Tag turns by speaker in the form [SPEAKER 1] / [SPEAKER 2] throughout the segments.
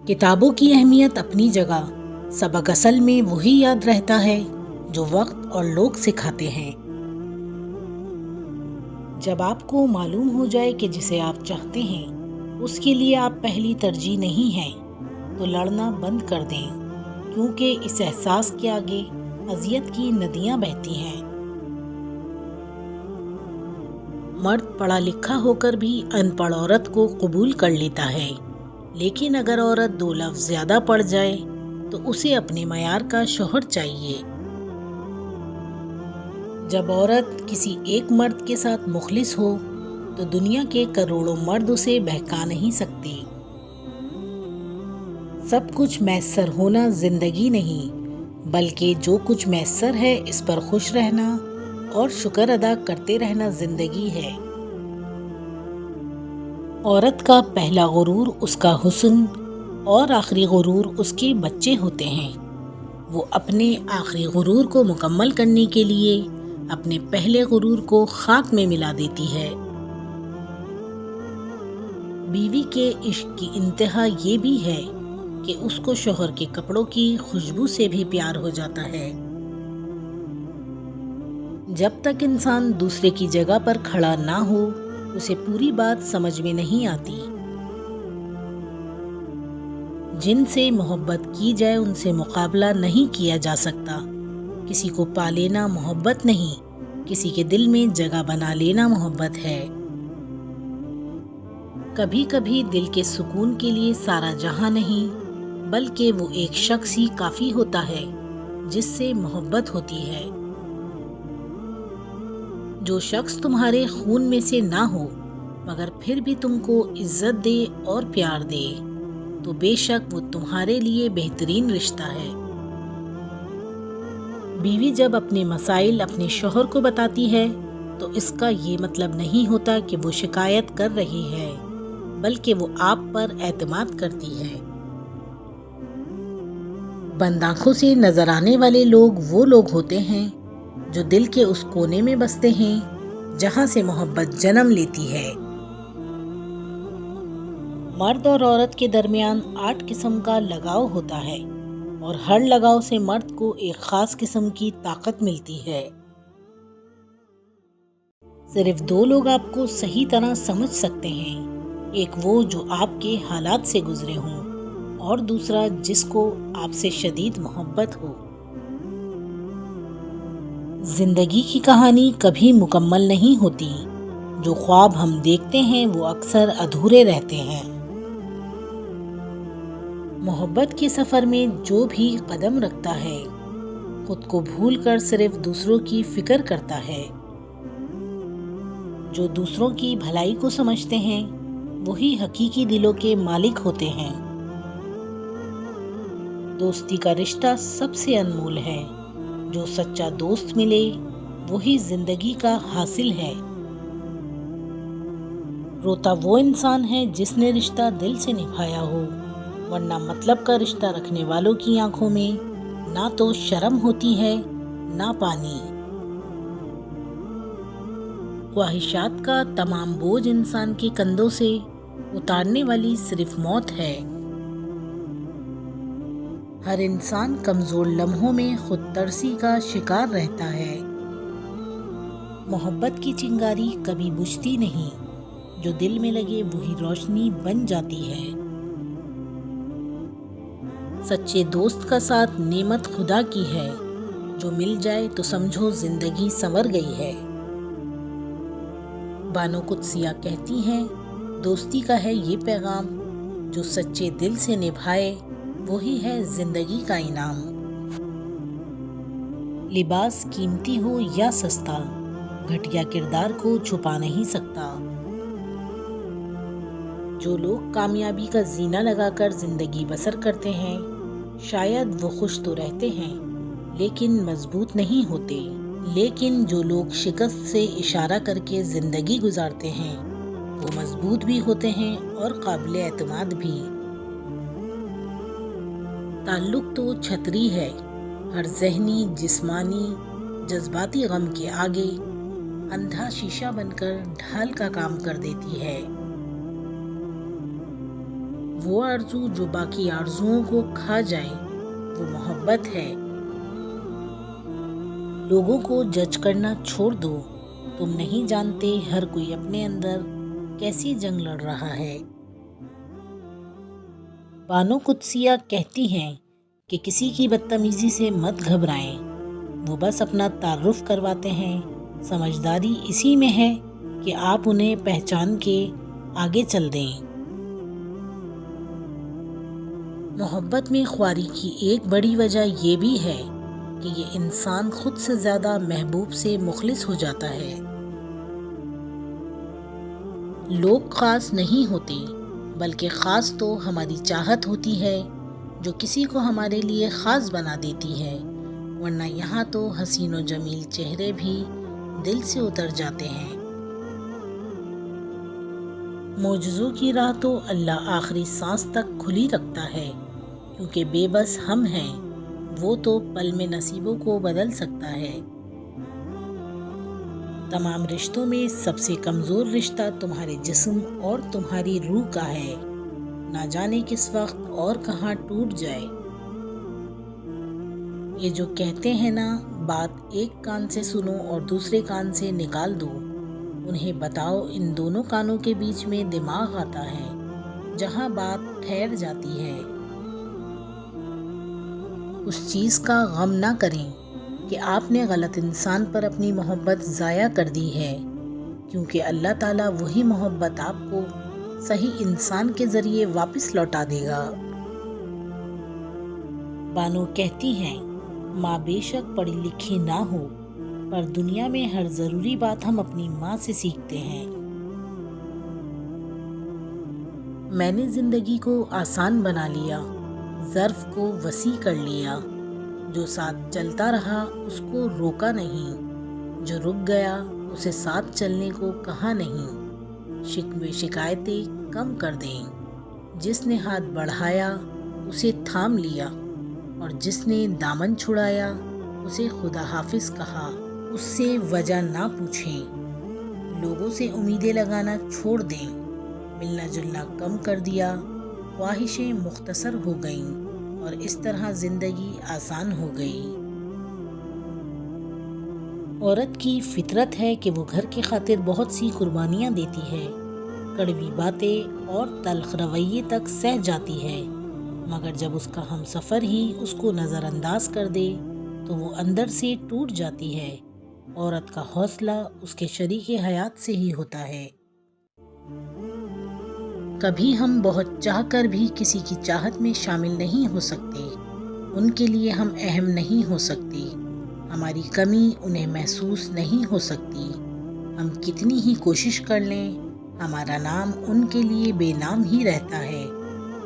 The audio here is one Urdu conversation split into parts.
[SPEAKER 1] کتابوں کی اہمیت اپنی جگہ، سبق اصل میں وہی یاد رہتا ہے جو وقت اور لوگ سکھاتے ہیں۔ جب آپ کو معلوم ہو جائے کہ جسے آپ چاہتے ہیں اس کے لیے آپ پہلی ترجیح نہیں ہیں، تو لڑنا بند کر دیں، کیونکہ اس احساس کے آگے اذیت کی ندیاں بہتی ہیں۔ مرد پڑھا لکھا ہو کر بھی ان پڑھ عورت کو قبول کر لیتا ہے، لیکن اگر عورت 2 لفظ زیادہ پڑھ جائے تو اسے اپنے معیار کا شوہر چاہیے۔ جب عورت کسی ایک مرد کے ساتھ مخلص ہو تو دنیا کے کروڑوں مرد اسے بہکا نہیں سکتے۔ سب کچھ میسر ہونا زندگی نہیں، بلکہ جو کچھ میسر ہے اس پر خوش رہنا اور شکر ادا کرتے رہنا زندگی ہے۔ عورت کا پہلا غرور اس کا حسن اور آخری غرور اس کے بچے ہوتے ہیں۔ وہ اپنے آخری غرور کو مکمل کرنے کے لیے اپنے پہلے غرور کو خاک میں ملا دیتی ہے۔ بیوی کے عشق کی انتہا یہ بھی ہے کہ اس کو شوہر کے کپڑوں کی خوشبو سے بھی پیار ہو جاتا ہے۔ جب تک انسان دوسرے کی جگہ پر کھڑا نہ ہو اسے پوری بات سمجھ میں نہیں آتی۔ جن سے محبت کی جائے ان سے مقابلہ نہیں کیا جا سکتا۔ کسی کو پا لینا محبت نہیں، کسی کے دل میں جگہ بنا لینا محبت ہے۔ کبھی کبھی دل کے سکون کے لیے سارا جہاں نہیں، بلکہ وہ ایک شخص ہی کافی ہوتا ہے جس سے محبت ہوتی ہے۔ جو شخص تمہارے خون میں سے نہ ہو مگر پھر بھی تم کو عزت دے اور پیار دے تو بے شک وہ تمہارے لیے بہترین رشتہ ہے۔ بیوی جب اپنے مسائل اپنے شوہر کو بتاتی ہے تو اس کا یہ مطلب نہیں ہوتا کہ وہ شکایت کر رہی ہے، بلکہ وہ آپ پر اعتماد کرتی ہے۔ بند آنکھوں سے نظر آنے والے لوگ وہ لوگ ہوتے ہیں جو دل کے اس کونے میں بستے ہیں جہاں سے محبت جنم لیتی ہے۔ مرد اور عورت کے درمیان 8 قسم کا لگاؤ ہوتا ہے، اور ہر لگاؤ سے مرد کو ایک خاص قسم کی طاقت ملتی ہے۔ صرف 2 لوگ آپ کو صحیح طرح سمجھ سکتے ہیں، ایک وہ جو آپ کے حالات سے گزرے ہوں، اور دوسرا جس کو آپ سے شدید محبت ہو۔ زندگی کی کہانی کبھی مکمل نہیں ہوتی، جو خواب ہم دیکھتے ہیں وہ اکثر ادھورے رہتے ہیں۔ محبت کے سفر میں جو بھی قدم رکھتا ہے خود کو بھول کر صرف دوسروں کی فکر کرتا ہے۔ جو دوسروں کی بھلائی کو سمجھتے ہیں وہی حقیقی دلوں کے مالک ہوتے ہیں۔ دوستی کا رشتہ سب سے انمول ہے، جو سچا دوست ملے وہی زندگی کا حاصل ہے۔ روتا وہ انسان ہے جس نے رشتہ دل سے نبھایا ہو، ورنہ مطلب کا رشتہ رکھنے والوں کی آنکھوں میں نہ تو شرم ہوتی ہے نہ پانی۔ خواہشات کا تمام بوجھ انسان کے کندھوں سے اتارنے والی صرف موت ہے۔ ہر انسان کمزور لمحوں میں خود ترسی کا شکار رہتا ہے۔ محبت کی چنگاری کبھی بجھتی نہیں، جو دل میں لگے وہی روشنی بن جاتی ہے۔ سچے دوست کا ساتھ نعمت خدا کی ہے، جو مل جائے تو سمجھو زندگی سنور گئی ہے۔ بانو قدسیہ کہتی ہیں، دوستی کا ہے یہ پیغام، جو سچے دل سے نبھائے وہی ہے زندگی کا انعام۔ لباس قیمتی ہو یا سستا، گھٹیا کردار کو چھپا نہیں سکتا۔ جو لوگ کامیابی کا زینہ لگا کر زندگی بسر کرتے ہیں شاید وہ خوش تو رہتے ہیں لیکن مضبوط نہیں ہوتے، لیکن جو لوگ شکست سے اشارہ کر کے زندگی گزارتے ہیں وہ مضبوط بھی ہوتے ہیں اور قابل اعتماد بھی۔ تعلق تو چھتری ہے، ہر ذہنی، جسمانی، جذباتی غم کے آگے اندھا شیشہ بن کر ڈھال کا کام کر دیتی ہے۔ وہ آرزو جو باقی آرزوؤں کو کھا جائے وہ محبت ہے۔ لوگوں کو جج کرنا چھوڑ دو، تم نہیں جانتے ہر کوئی اپنے اندر کیسی جنگ لڑ رہا ہے۔ بانو قدسیہ کہتی ہیں کہ کسی کی بدتمیزی سے مت گھبرائیں، وہ بس اپنا تعارف کرواتے ہیں۔ سمجھداری اسی میں ہے کہ آپ انہیں پہچان کے آگے چل دیں۔ محبت میں خواری کی ایک بڑی وجہ یہ بھی ہے کہ یہ انسان خود سے زیادہ محبوب سے مخلص ہو جاتا ہے۔ لوگ خاص نہیں ہوتے، بلکہ خاص تو ہماری چاہت ہوتی ہے جو کسی کو ہمارے لیے خاص بنا دیتی ہے، ورنہ یہاں تو حسین و جمیل چہرے بھی دل سے اتر جاتے ہیں۔ معجزوں کی راہ تو اللہ آخری سانس تک کھلی رکھتا ہے، کیونکہ بے بس ہم ہیں، وہ تو پل میں نصیبوں کو بدل سکتا ہے۔ تمام رشتوں میں سب سے کمزور رشتہ تمہارے جسم اور تمہاری روح کا ہے، نہ جانے کس وقت اور کہاں ٹوٹ جائے۔ یہ جو کہتے ہیں نا، بات ایک کان سے سنو اور دوسرے کان سے نکال دو، انہیں بتاؤ ان دونوں کانوں کے بیچ میں دماغ آتا ہے، جہاں بات ٹھہر جاتی ہے۔ اس چیز کا غم نہ کریں کہ آپ نے غلط انسان پر اپنی محبت ضائع کر دی ہے، کیونکہ اللہ تعالیٰ وہی محبت آپ کو صحیح انسان کے ذریعے واپس لوٹا دے گا۔ بانو کہتی ہیں، ماں بے شک پڑھی لکھی نہ ہو، پر دنیا میں ہر ضروری بات ہم اپنی ماں سے سیکھتے ہیں۔ میں نے زندگی کو آسان بنا لیا، ظرف کو وسیع کر لیا، جو ساتھ چلتا رہا اس کو روکا نہیں، جو رک گیا اسے ساتھ چلنے کو کہا نہیں۔ شکوے شکایتیں کم کر دیں، جس نے ہاتھ بڑھایا اسے تھام لیا، اور جس نے دامن چھڑایا اسے خدا حافظ کہا۔ اس سے وجہ نہ پوچھیں، لوگوں سے امیدیں لگانا چھوڑ دیں، ملنا جلنا کم کر دیا، خواہشیں مختصر ہو گئیں، اور اس طرح زندگی آسان ہو گئی۔ عورت کی فطرت ہے کہ وہ گھر کی خاطر بہت سی قربانیاں دیتی ہے، کڑوی باتیں اور تلخ رویے تک سہ جاتی ہے، مگر جب اس کا ہم سفر ہی اس کو نظر انداز کر دے تو وہ اندر سے ٹوٹ جاتی ہے۔ عورت کا حوصلہ اس کے شریک حیات سے ہی ہوتا ہے۔ کبھی ہم بہت چاہ کر بھی کسی کی چاہت میں شامل نہیں ہو سکتے، ان کے لیے ہم اہم نہیں ہو سکتے، ہماری کمی انہیں محسوس نہیں ہو سکتی، ہم کتنی ہی کوشش کر لیں ہمارا نام ان کے لیے بے نام ہی رہتا ہے۔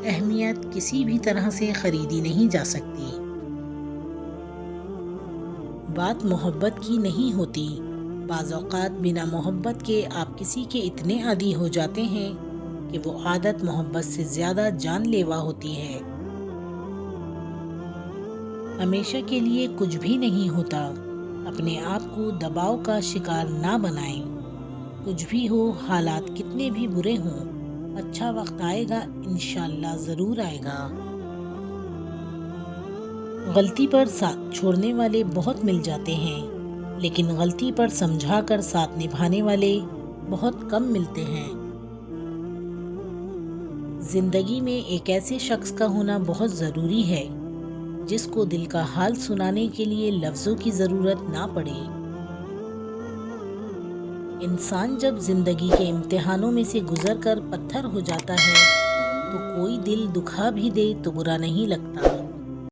[SPEAKER 1] اہمیت کسی بھی طرح سے خریدی نہیں جا سکتی۔ بات محبت کی نہیں ہوتی، بعض اوقات بنا محبت کے آپ کسی کے اتنے عادی ہو جاتے ہیں کہ وہ عادت محبت سے زیادہ جان لیوا ہوتی ہے۔ ہمیشہ کے لیے کچھ بھی نہیں ہوتا، اپنے آپ کو دباؤ کا شکار نہ بنائیں۔ کچھ بھی ہو، حالات کتنے بھی برے ہوں، اچھا وقت آئے گا، انشاءاللہ ضرور آئے گا۔ غلطی پر ساتھ چھوڑنے والے بہت مل جاتے ہیں، لیکن غلطی پر سمجھا کر ساتھ نبھانے والے بہت کم ملتے ہیں۔ زندگی میں ایک ایسے شخص کا ہونا بہت ضروری ہے جس کو دل کا حال سنانے کے لیے لفظوں کی ضرورت نہ پڑے۔ انسان جب زندگی کے امتحانوں میں سے گزر کر پتھر ہو جاتا ہے تو کوئی دل دکھا بھی دے تو برا نہیں لگتا۔